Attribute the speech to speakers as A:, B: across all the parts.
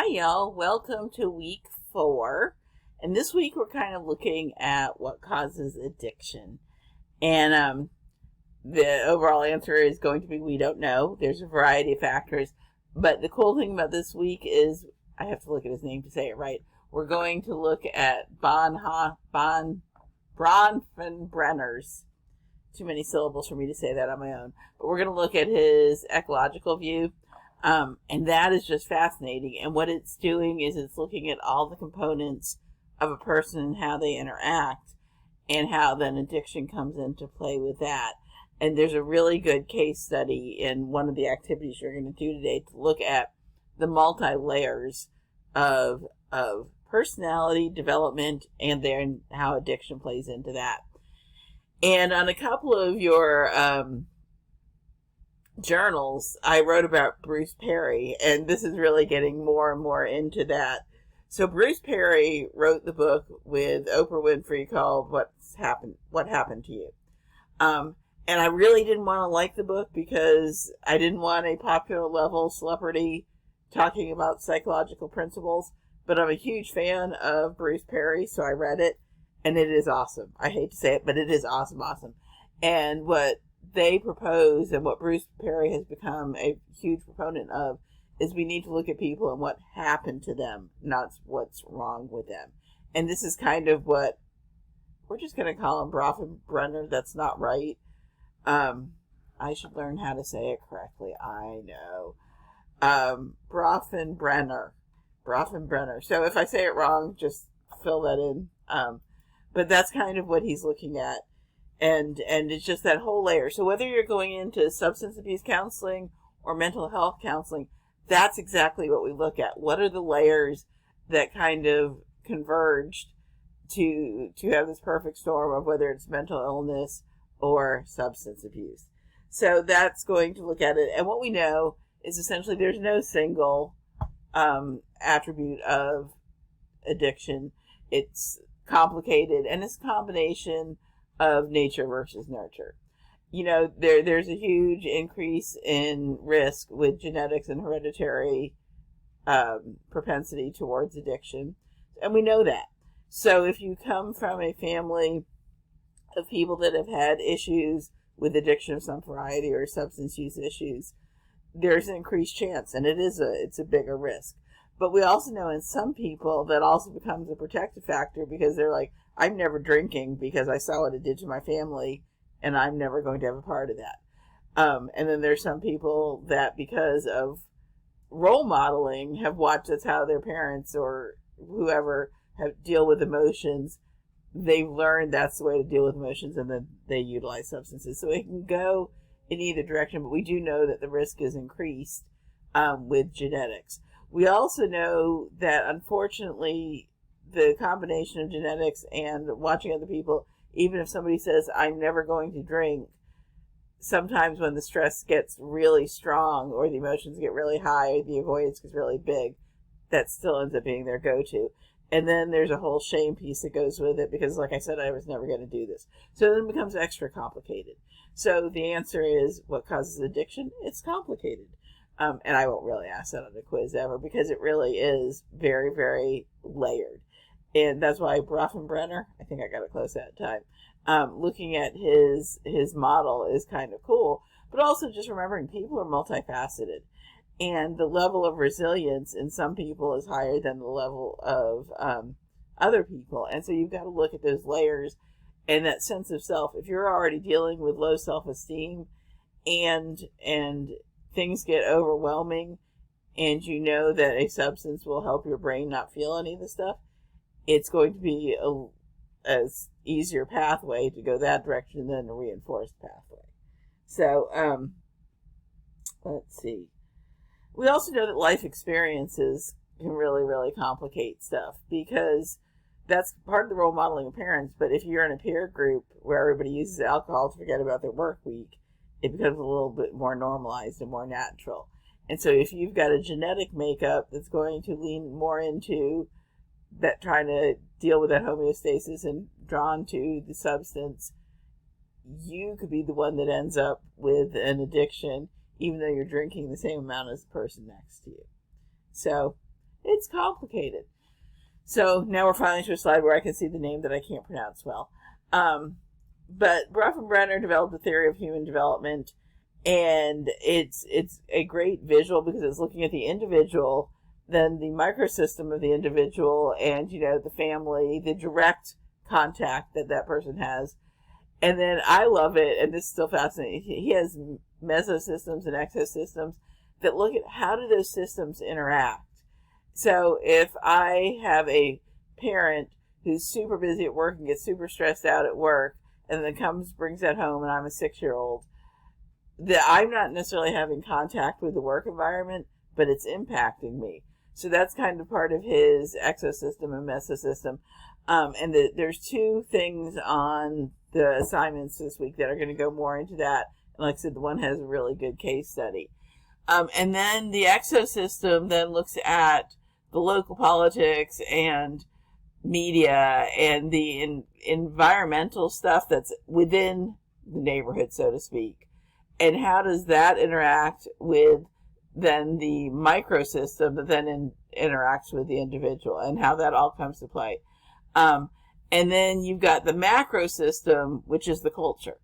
A: Hi, y'all. Welcome to week 4. And this week we're kind of looking at what causes addiction. And the overall answer is going to be we don't know. There's a variety of factors. But the cool thing about this week is, I have to look at his name to say it right. We're going to look at Bronfenbrenner's. Too many syllables for me to say that on my own. But we're going to look at his ecological view. And that is just fascinating. And what it's doing is it's looking at all the components of a person and how they interact and how then addiction comes into play with that. And there's a really good case study in one of the activities you're going to do today to look at the multi-layers of personality development and then how addiction plays into that. And on a couple of your journals, I wrote about Bruce Perry, and this is really getting more and more into that. So Bruce Perry wrote the book with Oprah Winfrey called What Happened to You. And I really didn't want to like the book because I didn't want a popular level celebrity talking about psychological principles, but I'm a huge fan of Bruce Perry, so I read it, and it is awesome. I hate to say it, but it is awesome. And what they propose and what Bruce Perry has become a huge proponent of is we need to look at people and what happened to them, not what's wrong with them. And this is kind of what we're just going to call him Bronfenbrenner. That's not right. I should learn how to say it correctly. I know. Bronfenbrenner. So if I say it wrong, just fill that in. But that's kind of what he's looking at. And it's just that whole layer. So whether you're going into substance abuse counseling or mental health counseling, that's exactly what we look at. What are the layers that kind of converged to have this perfect storm of whether it's mental illness or substance abuse? So that's going to look at it. And what we know is essentially there's no single attribute of addiction. It's complicated, and it's a combination of nature versus nurture. You know, there's a huge increase in risk with genetics and hereditary propensity towards addiction, and we know that. So if you come from a family of people that have had issues with addiction of some variety or substance use issues, there's an increased chance, and it's a bigger risk. But we also know in some people that also becomes a protective factor because they're like, I'm never drinking because I saw what it did to my family, and I'm never going to have a part of that. And then there's some people that because of role modeling have watched that's how their parents or whoever have deal with emotions. They've learned that's the way to deal with emotions, and then they utilize substances. So it can go in either direction, but we do know that the risk is increased with genetics. We also know that unfortunately the combination of genetics and watching other people, even if somebody says, I'm never going to drink, sometimes when the stress gets really strong or the emotions get really high or the avoidance gets really big, that still ends up being their go-to. And then there's a whole shame piece that goes with it because, like I said, I was never going to do this. So then it becomes extra complicated. So the answer is, what causes addiction? It's complicated. And I won't really ask that on a quiz ever because it really is very, very layered. And that's why Bronfenbrenner, I think I got it close that time, looking at his model is kind of cool. But also just remembering people are multifaceted. And the level of resilience in some people is higher than the level of other people. And so you've got to look at those layers and that sense of self. If you're already dealing with low self-esteem and things get overwhelming and you know that a substance will help your brain not feel any of the stuff, it's going to be a easier pathway to go that direction than a reinforced pathway. So, let's see. We also know that life experiences can really, really complicate stuff because that's part of the role modeling of parents. But if you're in a peer group where everybody uses alcohol to forget about their work week, it becomes a little bit more normalized and more natural. And so if you've got a genetic makeup that's going to lean more into that, trying to deal with that homeostasis and drawn to the substance, you could be the one that ends up with an addiction, even though you're drinking the same amount as the person next to you. So It's complicated. So now we're finally to a slide where I can see the name that I can't pronounce well. But Bronfenbrenner developed a theory of human development, and it's a great visual because it's looking at the individual, then the microsystem of the individual, and the family, the direct contact that person has. And then I love it, and this is still fascinating. He has mesosystems and exosystems that look at how do those systems interact. So if I have a parent who's super busy at work and gets super stressed out at work, and then brings that home, and I'm a 6-year-old, that I'm not necessarily having contact with the work environment, but it's impacting me. So that's kind of part of his exosystem and mesosystem. And there's 2 things on the assignments this week that are going to go more into that. And like I said, the one has a really good case study. And then the exosystem then looks at the local politics and media and the environmental stuff that's within the neighborhood, so to speak. And how does that interact with then the microsystem that then interacts with the individual, and how that all comes to play. And then you've got the macro system, which is the culture.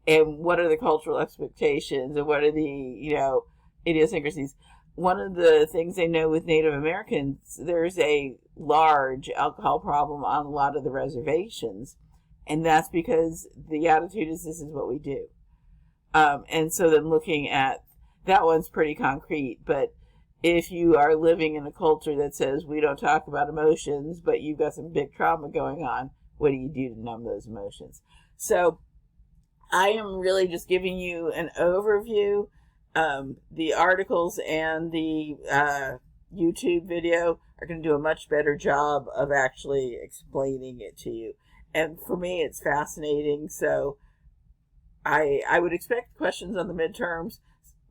A: And what are the cultural expectations, and what are the, idiosyncrasies? One of the things they know with Native Americans, there's a large alcohol problem on a lot of the reservations. And that's because the attitude is, this is what we do. And so then looking at that one's pretty concrete, but if you are living in a culture that says we don't talk about emotions, but you've got some big trauma going on, what do you do to numb those emotions? So I am really just giving you an overview. The articles and the YouTube video are going to do a much better job of actually explaining it to you. And for me, it's fascinating. So I would expect questions on the midterms,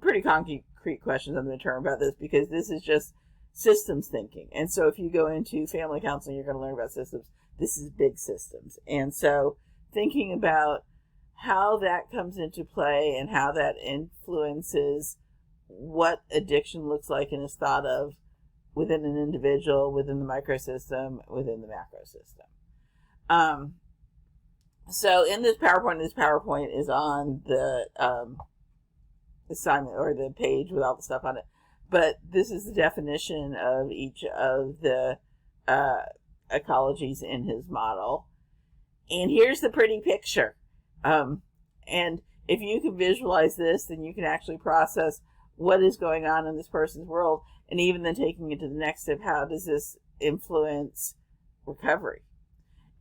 A: pretty concrete questions on the midterm about this, because this is just systems thinking. And so if you go into family counseling, you're going to learn about systems. This is big systems. And so thinking about how that comes into play and how that influences what addiction looks like and is thought of within an individual, within the microsystem, within the macro system. So in this PowerPoint is on the assignment or the page with all the stuff on it. But this is the definition of each of the ecologies in his model. And here's the pretty picture. And if you can visualize this, then you can actually process what is going on in this person's world, and even then taking it to the next step, how does this influence recovery?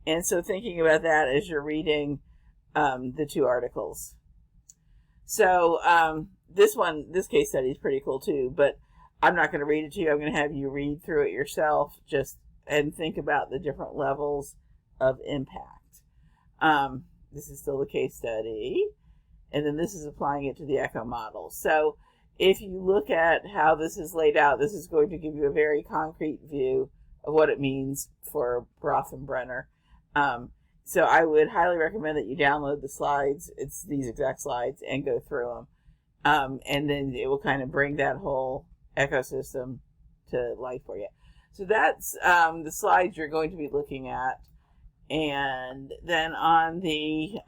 A: And so thinking about that as you're reading the 2 articles. So this case study is pretty cool too, but I'm not going to read it to you. I'm going to have you read through it yourself and think about the different levels of impact. This is still the case study, and then this is applying it to the echo model. So if you look at how this is laid out, this is going to give you a very concrete view of what it means for Bronfenbrenner. So I would highly recommend that you download the slides. It's these exact slides, and go through them. And then it will kind of bring that whole ecosystem to life for you. So that's the slides you're going to be looking at. And then on the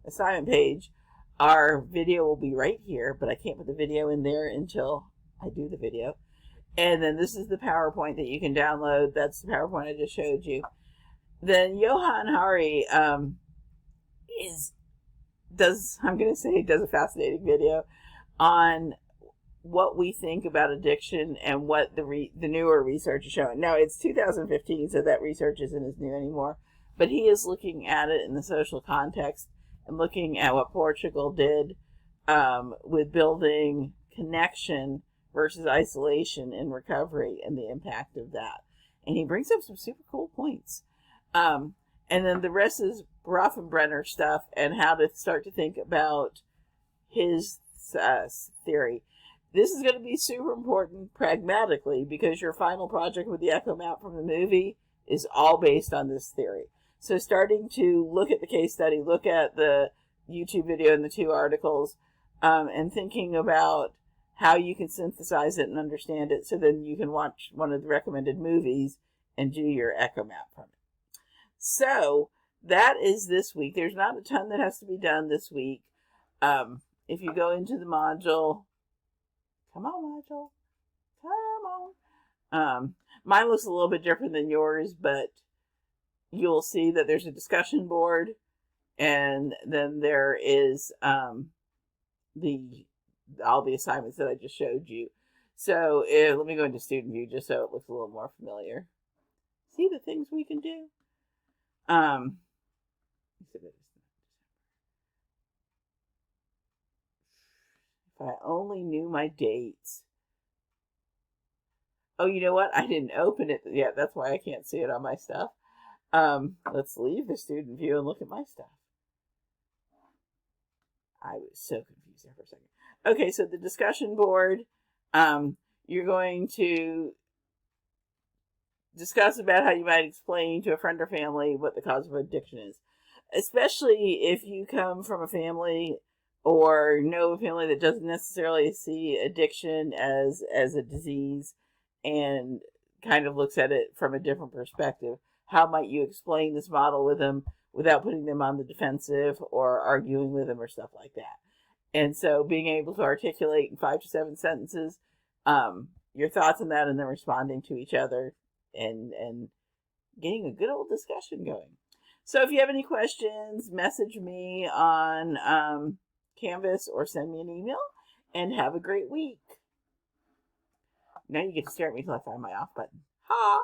A: assignment page, our video will be right here, but I can't put the video in there until I do the video. And then this is the PowerPoint that you can download. That's the PowerPoint I just showed you. Then Johann Hari does a fascinating video on what we think about addiction and what the newer research is showing. Now, it's 2015, so that research isn't as new anymore. But he is looking at it in the social context and looking at what Portugal did with building connection versus isolation in recovery and the impact of that. And he brings up some super cool points. And then the rest is Bronfenbrenner stuff and how to start to think about his theory. This is going to be super important pragmatically because your final project with the echo map from the movie is all based on this theory. So starting to look at the case study, look at the YouTube video and the 2 articles, and thinking about how you can synthesize it and understand it, so then you can watch one of the recommended movies and do your echo map from it. So that is this week. There's not a ton that has to be done this week. If you go into the module, come on, module, come on. Mine looks a little bit different than yours, but you'll see that there's a discussion board, and then there is all the assignments that I just showed you. So let me go into student view just so it looks a little more familiar. See the things we can do. If I only knew my dates. Oh, you know what? I didn't open it yet. That's why I can't see it on my stuff. Let's leave the student view and look at my stuff. I was so confused there for a second. Okay, so the discussion board, you're going to discuss about how you might explain to a friend or family what the cause of addiction is. Especially if you come from a family or know a family that doesn't necessarily see addiction as a disease and kind of looks at it from a different perspective. How might you explain this model with them without putting them on the defensive or arguing with them or stuff like that? And so being able to articulate in 5 to 7 sentences your thoughts on that, and then responding to each other and getting a good old discussion going. So if you have any questions, message me on Canvas or send me an email, and have a great week. Now you get to stare at me till I find my off button. Ha!